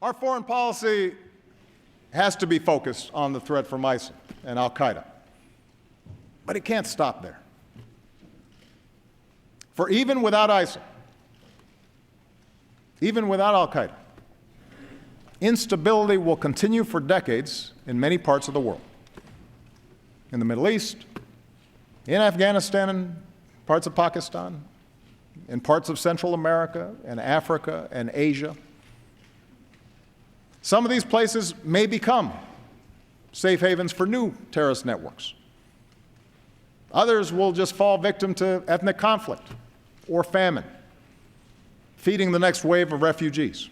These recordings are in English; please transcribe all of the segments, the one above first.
Our foreign policy has to be focused on the threat from ISIL and al-Qaeda. But it can't stop there. For even without ISIL, even without al-Qaeda, instability will continue for decades in many parts of the world. In the Middle East, in Afghanistan and parts of Pakistan, in parts of Central America and Africa and Asia. Some of these places may become safe havens for new terrorist networks. Others will just fall victim to ethnic conflict or famine, feeding the next wave of refugees.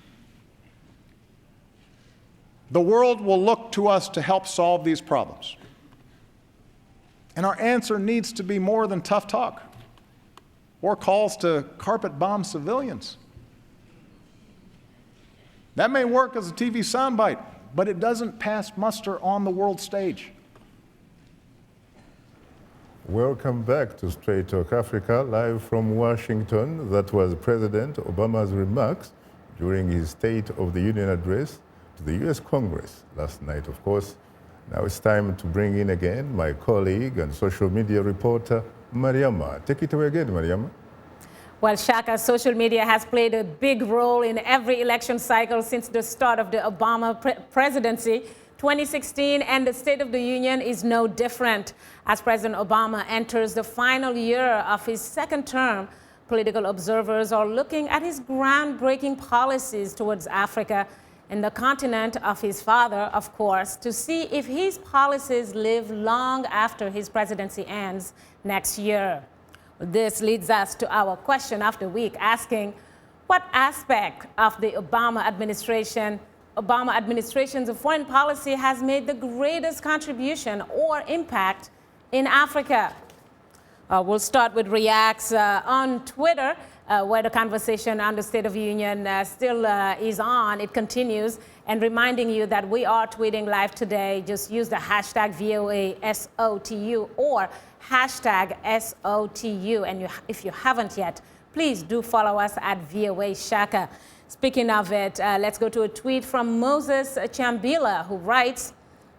The world will look to us to help solve these problems. And our answer needs to be more than tough talk or calls to carpet bomb civilians. That may work as a TV soundbite, but it doesn't pass muster on the world stage. Welcome back to Straight Talk Africa, live from Washington. That was President Obama's remarks during his State of the Union address to the U.S. Congress last night, of course. Now it's time to bring in again my colleague and social media reporter, Mariama. Take it away again, Mariama. Well, Shaka, social media has played a big role in every election cycle since the start of the Obama presidency. 2016 and the State of the Union is no different. As President Obama enters the final year of his second term, political observers are looking at his groundbreaking policies towards Africa and the continent of his father, of course, to see if his policies live long after his presidency ends next year. This leads us to our question of the week, asking what aspect of the Obama administration's foreign policy has made the greatest contribution or impact in Africa? We'll start with reacts on Twitter, where the conversation on the State of the Union still is on. It continues. And reminding you that we are tweeting live today. Just use the hashtag VOASOTU or hashtag SOTU. And if you haven't yet, please do follow us at VOA Shaka. Speaking of it, let's go to a tweet from Moses Chambila, who writes,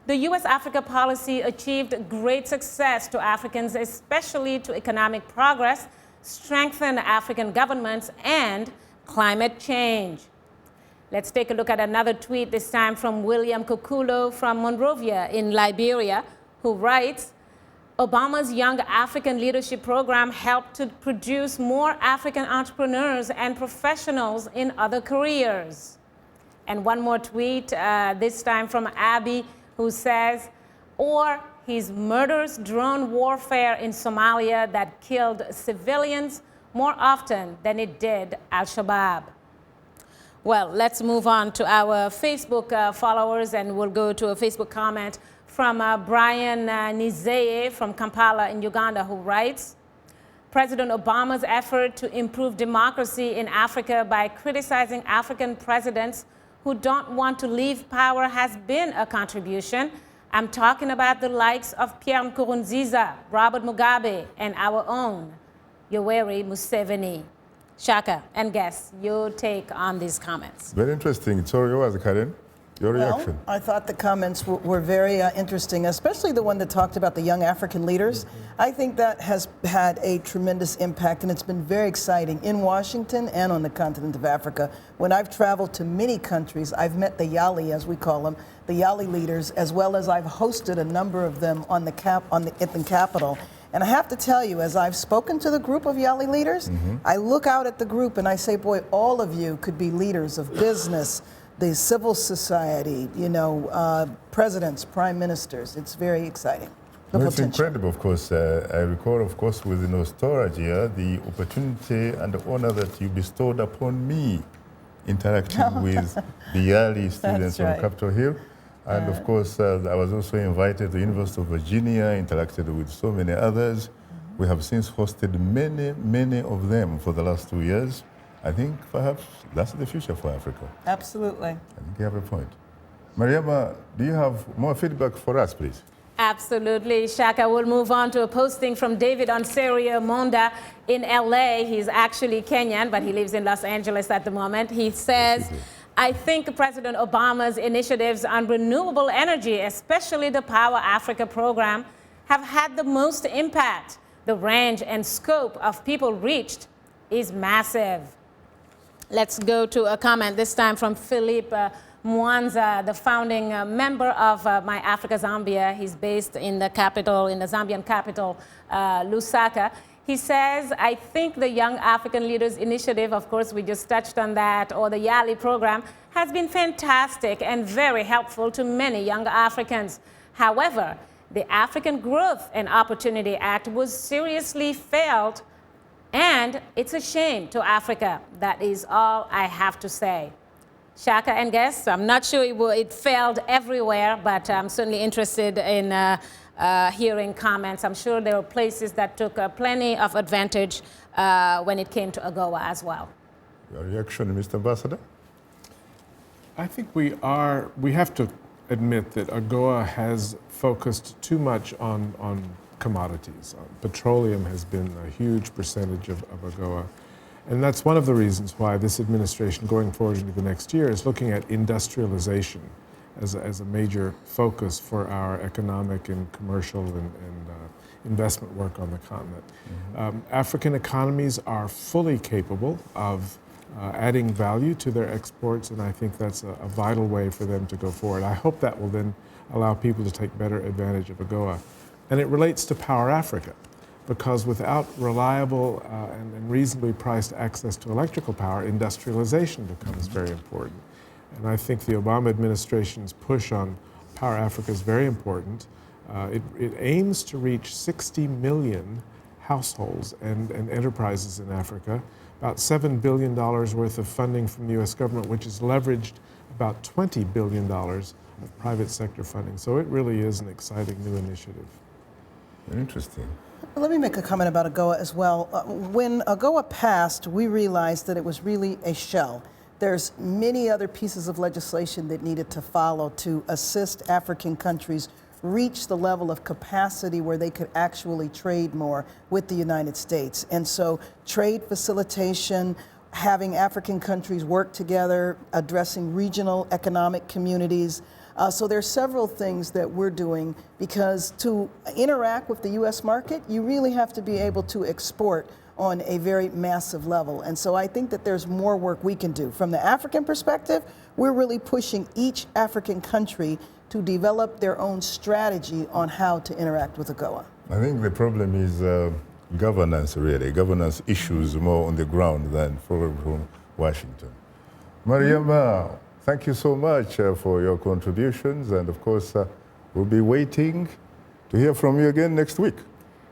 the U.S.-Africa policy achieved great success to Africans, especially to economic progress, strengthen African governments, and climate change. Let's take a look at another tweet, this time from William Kokulo from Monrovia in Liberia, who writes, Obama's Young African Leadership Program helped to produce more African entrepreneurs and professionals in other careers. And one more tweet, this time from Abby, who says, or his murderous drone warfare in Somalia that killed civilians more often than it did Al-Shabaab. Well, let's move on to our Facebook followers, and we'll go to a Facebook comment from Brian Nizeye from Kampala in Uganda, who writes, President Obama's effort to improve democracy in Africa by criticizing African presidents who don't want to leave power has been a contribution. I'm talking about the likes of Pierre Nkurunziza, Robert Mugabe, and our own Yoweri Museveni. Shaka and guests, your take on these comments. Very interesting. So yours, Karen, your reaction. Well, I thought the comments were very interesting, especially the one that talked about the young African leaders. I think that has had a tremendous impact, and it's been very exciting in Washington and on the continent of Africa. When I've traveled to many countries, I've met the Yali, as we call them, the Yali leaders, as well as I've hosted a number of them at the Capitol. And I have to tell you, as I've spoken to the group of Yali leaders, I look out at the group and I say, boy, all of you could be leaders of business, the civil society, presidents, prime ministers. It's very exciting. Well, it's incredible, of course. I recall, of course, with nostalgia, the opportunity and the honor that you bestowed upon me interacting with the Yali students on Capitol Hill. And of course, I was also invited to the University of Virginia, interacted with so many others. We have since hosted many of them for the last 2 years. I think perhaps that's the future for Africa. Absolutely. I think you have a point. Mariama, do you have more feedback for us, please? Absolutely, Shaka. We'll move on to a posting from David Onserio Monda in LA. He's actually Kenyan, but he lives in Los Angeles at the moment. He says, I think President Obama's initiatives on renewable energy, especially the Power Africa program, have had the most impact. The range and scope of people reached is massive. Let's go to a comment, this time from Philippe Mwanza, the founding member of My Africa Zambia. He's based in the capital, in the Zambian capital, Lusaka. He says, I think the Young African Leaders Initiative, of course, we just touched on that, or the YALI program, has been fantastic and very helpful to many young Africans. However, the African Growth and Opportunity Act was seriously failed, and it's a shame to Africa. That is all I have to say. Shaka and guests, I'm not sure it failed everywhere, but I'm certainly interested in hearing comments. I'm sure there were places that took plenty of advantage when it came to AGOA as well. Your reaction, Mr. Ambassador? I think we have to admit that AGOA has focused too much on commodities. Petroleum has been a huge percentage of AGOA. And that's one of the reasons why this administration, going forward into the next year, is looking at industrialization as a major focus for our economic and commercial and investment work on the continent. Mm-hmm. African economies are fully capable of adding value to their exports, and I think that's a vital way for them to go forward. I hope that will then allow people to take better advantage of AGOA. And it relates to Power Africa, because without reliable and reasonably priced access to electrical power, industrialization becomes very important. And I think the Obama administration's push on Power Africa is very important. It aims to reach 60 million households and enterprises in Africa, about $7 billion worth of funding from the US government, which has leveraged about $20 billion of private sector funding. So it really is an exciting new initiative. Interesting. Let me make a comment about AGOA as well. When AGOA passed, we realized that it was really a shell. There's many other pieces of legislation that needed to follow to assist African countries reach the level of capacity where they could actually trade more with the United States. And so trade facilitation, having African countries work together, addressing regional economic communities. So there's several things that we're doing, because to interact with the U.S. market, you really have to be able to export on a very massive level. And so I think that there's more work we can do. From the African perspective, we're really pushing each African country to develop their own strategy on how to interact with AGOA. I think the problem is governance, really. Governance issues more on the ground than from Washington. Mariama, thank you so much for your contributions. And of course, we'll be waiting to hear from you again next week.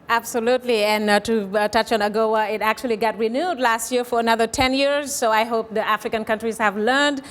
Absolutely, and to touch on AGOA, it actually got renewed last year for another 10 years, so I hope the African countries have learned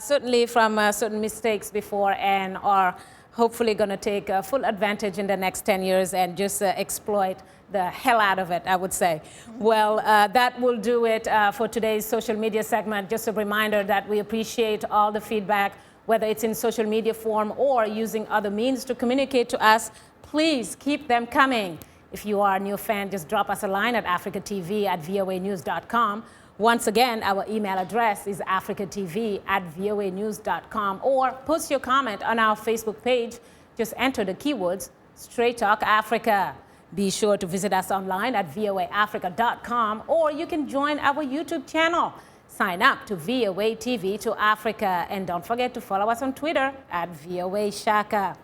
certainly from certain mistakes before and are hopefully going to take full advantage in the next 10 years and just exploit the hell out of it, I would say. Well, that will do it for today's social media segment. Just a reminder that we appreciate all the feedback, whether it's in social media form or using other means to communicate to us. Please keep them coming. If you are a new fan, just drop us a line at africatv@voanews.com. Once again, our email address is africatv@voanews.com, or post your comment on our Facebook page. Just enter the keywords Straight Talk Africa. Be sure to visit us online at voaafrica.com, or you can join our YouTube channel. Sign up to VOA TV to Africa, and don't forget to follow us on Twitter at VOA Shaka.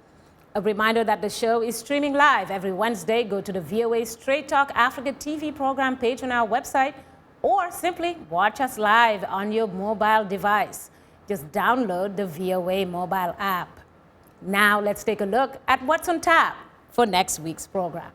A reminder that the show is streaming live every Wednesday. Go to the VOA Straight Talk Africa TV program page on our website, or simply watch us live on your mobile device. Just download the VOA mobile app. Now let's take a look at what's on tap for next week's program.